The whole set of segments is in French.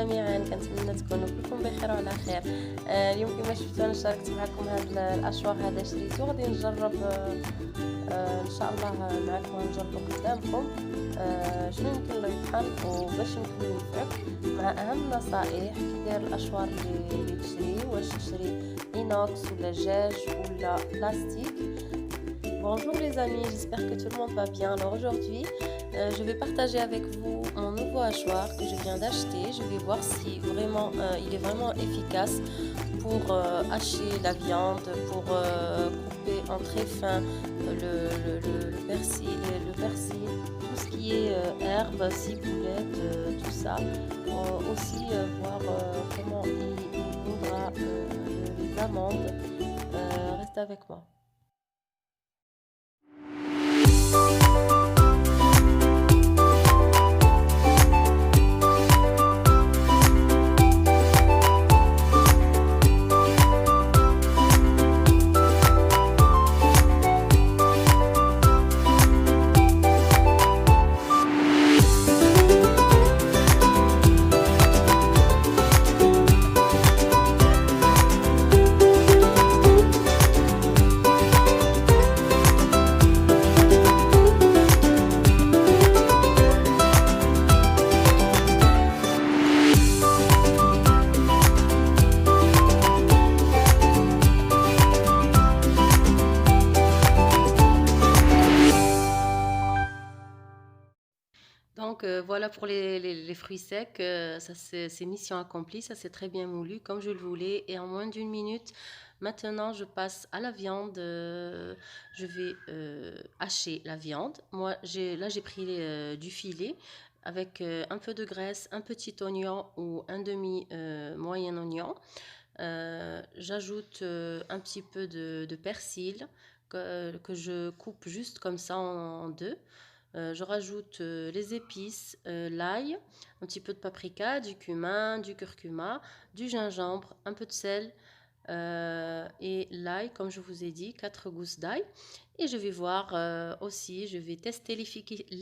جميعا، كنتمنى تكونوا كلكم بخير وعلى خير. اليوم كما شفتوا انا شاركت معكم هاد الاشواق هذا شريته غادي نجرب ان شاء الله معكم نجربوا قدامكم شنو يمكن له يطحن وباش يمكن يفك، مع اهم النصائح كي داير الاشوار اللي تشري، واش تشري اينوكس ولا دجاج ولا بلاستيك. Bonjour les amis, j'espère que tout le monde va bien. Alors aujourd'hui, je vais partager avec vous mon nouveau hachoir que je viens d'acheter. Je vais voir si vraiment il est vraiment efficace pour hacher la viande, pour couper en très fin le persil, tout ce qui est herbes, ciboulette, tout ça. Aussi voir comment il moudra les amandes. Restez avec moi. Donc voilà pour les fruits secs, ça c'est mission accomplie, ça c'est très bien moulu comme je le voulais et en moins d'une minute. Maintenant je passe à la viande, je vais hacher la viande. Moi j'ai pris du filet avec un peu de graisse, un petit oignon ou un demi moyen oignon. J'ajoute un petit peu de persil que je coupe juste comme ça en deux. Je rajoute les épices, l'ail, un petit peu de paprika, du cumin, du curcuma, du gingembre, un peu de sel et l'ail, comme je vous ai dit, 4 gousses d'ail. Et je vais voir aussi, je vais tester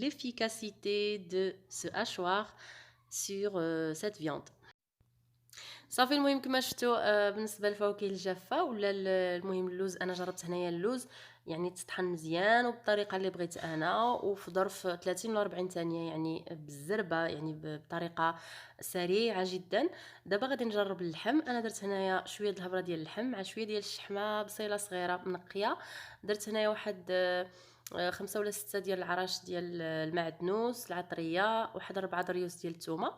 l'efficacité de ce hachoir sur cette viande. صافي المهم كما شفتوا بالنسبه للفواكه الجافه ولا المهم اللوز، انا جربت هنايا اللوز يعني تطحن مزيان وبالطريقه اللي بغيت انا وفي ظرف 30 ولا 40 ثانيه، يعني بالزربه، يعني بطريقه سريعه جدا. دابا غادي نجرب اللحم. انا درت هنايا شويه د الهبره ديال اللحم مع شويه ديال الشحمه بصيله صغيره منقيه. درت هنايا واحد 5 ولا 6 ديال العراش ديال المعدنوس العطريه، واحد 4 ضريوس ديال الثومه.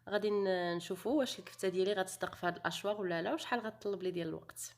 غادي نشوفوا واش الكفته ديالي غتصدق في هاد الاشواق ولا لا، وشحال غتطلب لي ديال الوقت.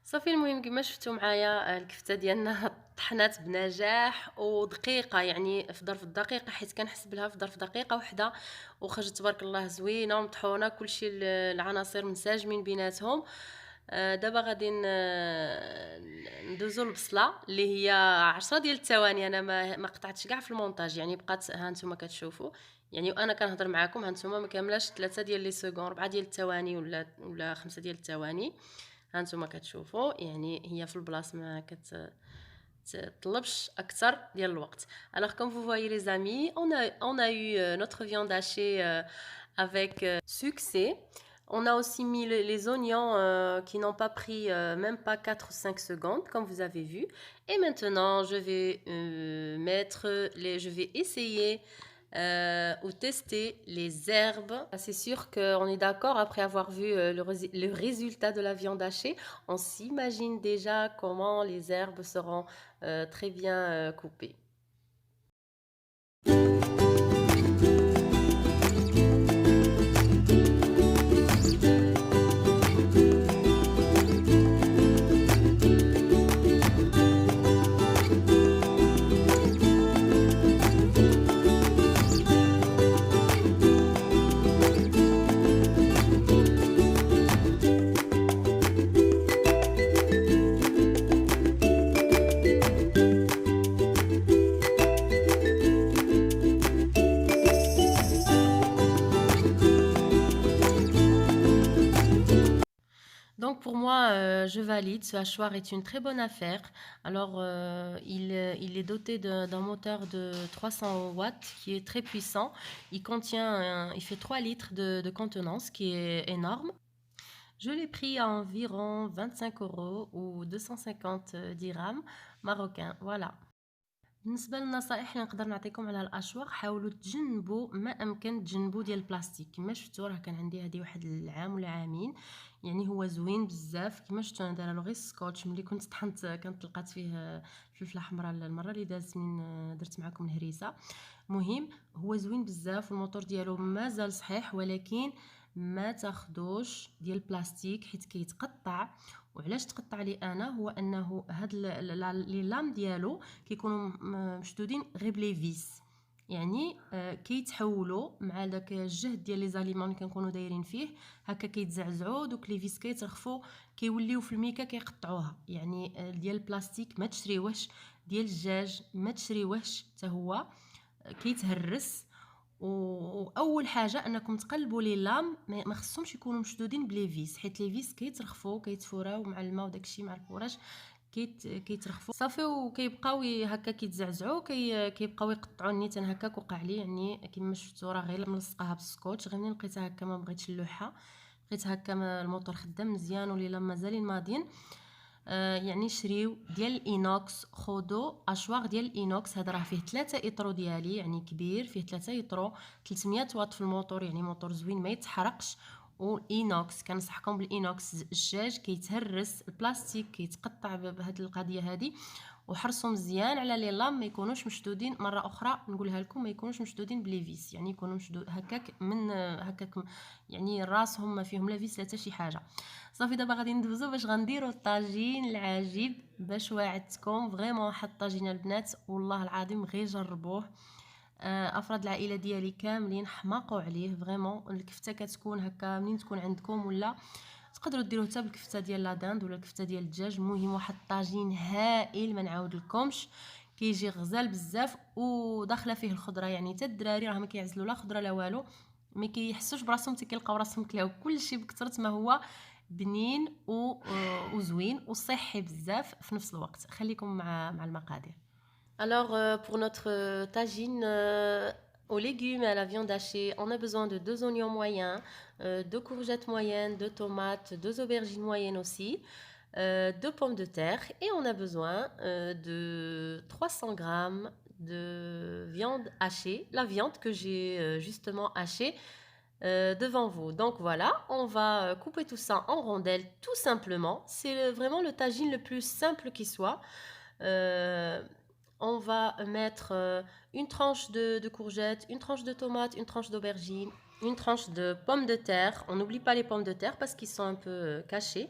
صافي المهم كما شفتوا معايا الكفته ديالنا طحنات بنجاح ودقيقه، يعني في ظرف الدقيقه، حيت كنحسب لها في ظرف دقيقه واحده وخرجت تبارك الله زوينه ومطحونه، كلشي العناصر منسجمين بيناتهم. دابا غادي ندوزو البصله اللي هي 10 ديال الثواني. انا ما قطعتش كاع في المونتاج، يعني بقات ها نتوما كتشوفوا، يعني وانا كنهضر معكم ها نتوما ما كاملاش 3 ديال لي سكون، 4 ديال الثواني ولا 5 ديال الثواني. هانتوما كتشوفوا يعني هي في البلاصه ما كتطلبش اكثر ديال الوقت. Alors comme vous voyez les amis, on a eu notre viande hachée avec succès. On a aussi mis les oignons qui n'ont pas pris même pas 4 ou 5 secondes comme vous avez vu. Et maintenant je vais je vais essayer ou tester les herbes. C'est sûr qu'on est d'accord, après avoir vu le résultat de la viande hachée, on s'imagine déjà comment les herbes seront très bien coupées. je valide, ce hachoir est une très bonne affaire. Alors, il est doté d'un moteur de 300 watts qui est très puissant. Il fait 3 litres de contenance, qui est énorme. Je l'ai pris à environ 25 euros ou 250 dirhams marocains. Voilà. بالنسبه للنصائح اللي نقدر نعطيكم على الاشواق، حاولوا تجنبوا ما امكن تجنبوا ديال البلاستيك. كما شفتوا راه كان عندي هذه واحد العام ولا عامين، يعني هو زوين بزاف. كما شفتوا انا دايره له غير سكوتش. ملي كنت طحنت كنت لقات فيه فلفله حمراء المره اللي دازت من درت معكم الهريسه. مهم هو زوين بزاف، والموتور ديالو مازال صحيح، ولكن ما تاخدوش ديال البلاستيك حيت كيتقطع. وعلاش تقطع لي انا هو انه هاد لي لام ديالو كيكونوا مشدودين غير بلي فيس، يعني كيتحولوا مع داك الجهد ديال لي زاليمون اللي كنكونوا دايرين فيه هكا، كيتزعزعوا دوك لي فيس كيترخفوا، كيوليو في الميكا كيقطعوها. يعني ديال البلاستيك ما تشريوهش، ديال الدجاج ما تشريوهش حتى هو كيتهرس. واول حاجه انكم تقلبوا لي لام، ما خصهمش يكونوا مشدودين بلي فيس، حيت لي فيس كيترخفوا كيتفوراو مع الماء وداكشي مع الكوراج كيترخفوا صافي، وكيبقاو هكا كيتزعزعوا، كيبقاو يقطعوا نيتان. هكاك وقع لي، يعني كما شفتوا راه غير ملصقاها بالسكوتش، غير منين لقيتها هكا ما بغيتش اللوحه، لقيت هكا الموتور خدام مزيان ولي لام مازالين ماضيين. يعني شريو ديال الانوكس، خذوا اشواق ديال الانوكس. هذا راه فيه 3 اطرو ديالي، يعني كبير، فيه 3 اطرو 300 واط في الموتور، يعني موتور زوين ما يتحرقش. والانوكس كنصحكم بالانوكس، الجاج كيتهرس، البلاستيك كيتقطع بهذه القضيه هذه. وحرصوا مزيان على لي لام ما يكونوش مشدودين، مره اخرى نقولها لكم، ما يكونوش مشدودين بلي فيس، يعني يكونوا مشدود هكاك من هكاك، يعني راسهم ما فيهم لا فيس لا حتى شي حاجه. صافي دابا غادي ندوزو باش غنديروا الطاجين العجيب، باش واعدتكم فريمون واحد الطاجين البنات والله العظيم غير جربوه. افراد العائله ديالي كاملين حماقوا عليه فريمون. الكفته كتكون هكا منين تكون عندكم، ولا تقدروا ديروه حتى بالكفته ديال لا داند ولا الكفته ديال الدجاج. المهم واحد الطاجين هائل ما نعاود لكمش، كيجي غزال بزاف وداخله فيه الخضره، يعني حتى الدراري راه ما كيعزلوا لا خضره لا والو، ما كيحسوش براسهم حتى كيلقاو راسهم كلاو كلشي بكثرة ما هو بنين وزوين وصحي بزاف في نفس الوقت. خليكم مع المقادير. Alors, pour notre tagine aux légumes et à la viande hachée, on a besoin de 2 oignons moyens, 2 courgettes moyennes, 2 tomates, 2 aubergines moyennes aussi, 2 pommes de terre, et on a besoin de 300 grammes de viande hachée, la viande que j'ai justement hachée devant vous. Donc voilà, on va couper tout ça en rondelles tout simplement. C'est vraiment le tagine le plus simple qui soit. On va mettre une tranche de courgettes, une tranche de tomates, une tranche d'aubergine, une tranche de pommes de terre. On n'oublie pas les pommes de terre parce qu'ils sont un peu cachés.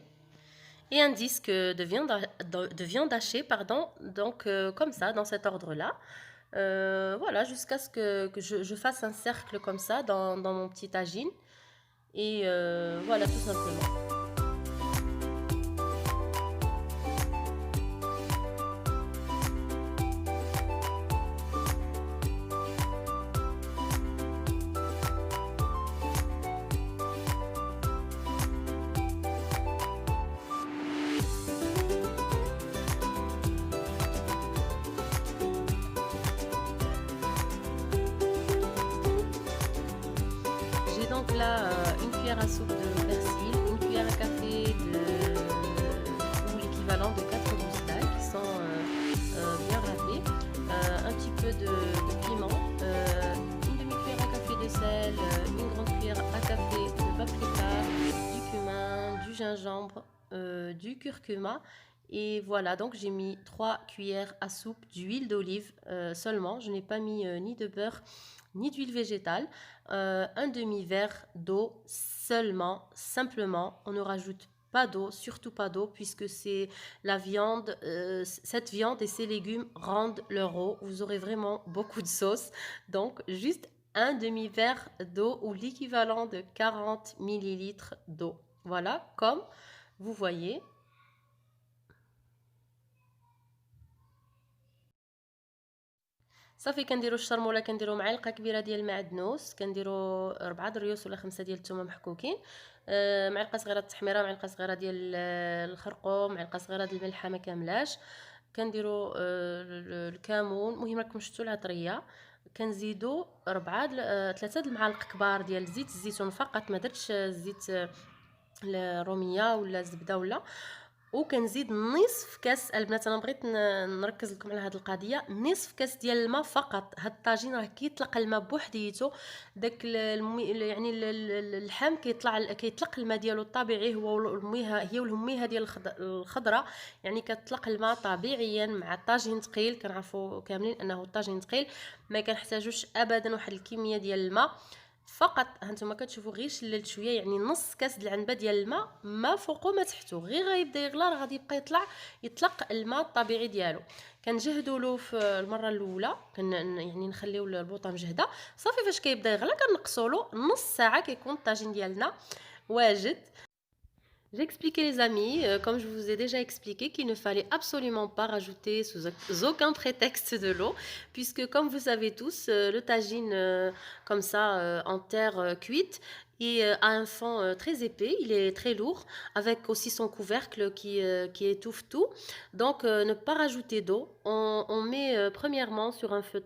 Et un disque de viande hachée, pardon. Donc comme ça, dans cet ordre-là. Voilà, jusqu'à ce que je fasse un cercle comme ça dans mon petit tagine. Et voilà, tout simplement. J'ai donc là une cuillère à soupe de persil, une cuillère à café ou l'équivalent de 4 gousses d'ail qui sont bien râpées, un petit peu de piment, une demi-cuillère à café de sel, une grande cuillère à café de paprika, du cumin, du gingembre, du curcuma. Et voilà, donc j'ai mis 3 cuillères à soupe d'huile d'olive seulement. Je n'ai pas mis ni de beurre ni d'huile végétale. Un demi-verre d'eau seulement, simplement. On ne rajoute pas d'eau, surtout pas d'eau, puisque c'est la viande, cette viande et ces légumes rendent leur eau. Vous aurez vraiment beaucoup de sauce. Donc, juste un demi-verre d'eau ou l'équivalent de 40 millilitres d'eau. Voilà, comme vous voyez. صافي كنديروا الشرموله، كنديروا معلقه كبيره ديال المعدنوس، كنديروا 4 دريوس ولا 5 ديال الثومه محكوكين، معلقه صغيره التحميره، معلقه صغيره ديال الخرقوم، معلقه صغيره ديال الملحه ما كاملاش، كنديروا الكمون، المهم راكم شفتوا العطريه. كنزيدوا 3 المعالق كبار ديال زيت الزيتون فقط، ما درتش زيت الروميه ولا الزبده ولا. وكنزيد نصف كاس البنات، انا بغيت نركز لكم على هذه القضيه، نصف كاس ديال الماء فقط. هاد الطاجين راه كيطلق الماء بوحديته، داك يعني اللحم كيطلق الماء ديالو الطبيعي، هو المياه هي والهميها ديال الخضره، يعني كتطلق الماء طبيعيا مع الطاجين ثقيل. كنعرفوا كاملين انه الطاجين ثقيل، ما كنحتاجوش ابدا واحد الكميه ديال الماء فقط. هانتوما كتشوفوا غير شللت شويه، يعني نص كاس د العنبه ديال الماء، ما فوقو ما تحتو، غير غيبدا يغلى راه غادي يبقى يطلق الماء الطبيعي ديالو. كنجهدوا له في المره الاولى، يعني نخليو البوطه مجهده. صافي فاش كيبدا يغلى كنقصوا له نص ساعه، كيكون الطاجين ديالنا واجد. J'ai expliqué les amis, comme je vous ai déjà expliqué, qu'il ne fallait absolument pas rajouter sous aucun prétexte de l'eau, puisque comme vous savez tous, le tagine comme ça en terre cuite, a un fond très épais, il est très lourd, avec aussi son couvercle qui étouffe tout. Donc ne pas rajouter d'eau. On met premièrement sur un feu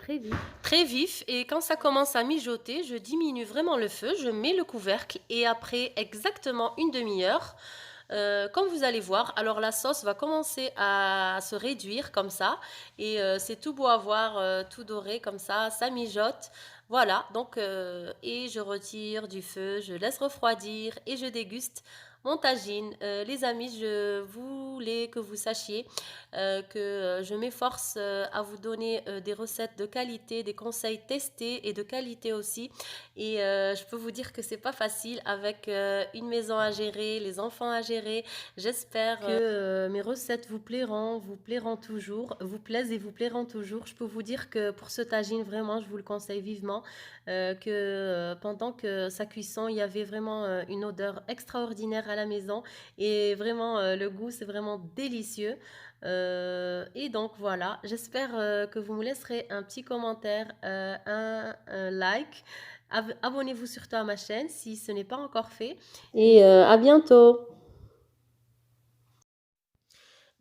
très vif, et quand ça commence à mijoter, je diminue vraiment le feu, je mets le couvercle, et après exactement une demi-heure, comme vous allez voir, alors la sauce va commencer à se réduire comme ça, et c'est tout beau à voir, tout doré comme ça mijote. Voilà, donc et je retire du feu, je laisse refroidir et je déguste mon tagine. Les amis, je voulais que vous sachiez que je m'efforce à vous donner des recettes de qualité, des conseils testés et de qualité aussi. Et je peux vous dire que c'est pas facile avec une maison à gérer, les enfants à gérer. J'espère que mes recettes vous plairont toujours, vous plaisent et vous plairont toujours. Je peux vous dire que pour ce tagine, vraiment, je vous le conseille vivement. Que pendant que sa cuisson, il y avait vraiment une odeur extraordinaire à la maison, et vraiment le goût, c'est vraiment délicieux. Et donc voilà, j'espère que vous me laisserez un petit commentaire, un like. Abonnez-vous surtout à ma chaîne si ce n'est pas encore fait. Et à bientôt.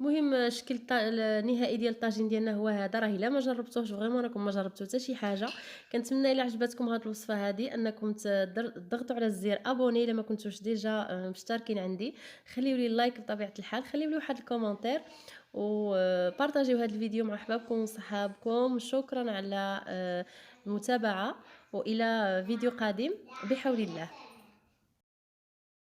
المهم الشكل النهائي ديال الطاجين ديالنا هو هذا. راه الا ما جربتوهش فريمون راكم ما جربتو حتى شي حاجه. كنتمنى الا عجبتكم هذه الوصفه هذه انكم تضغطوا على الزر ابوني الا ما كنتوش ديجا مشتركين عندي. خليوا لي اللايك بطبيعه الحال، خليوا لي واحد الكومنتير، وبارطاجيو هذا الفيديو مع احبابكم وصحابكم. شكرا على المتابعه، والى فيديو قادم بحول الله.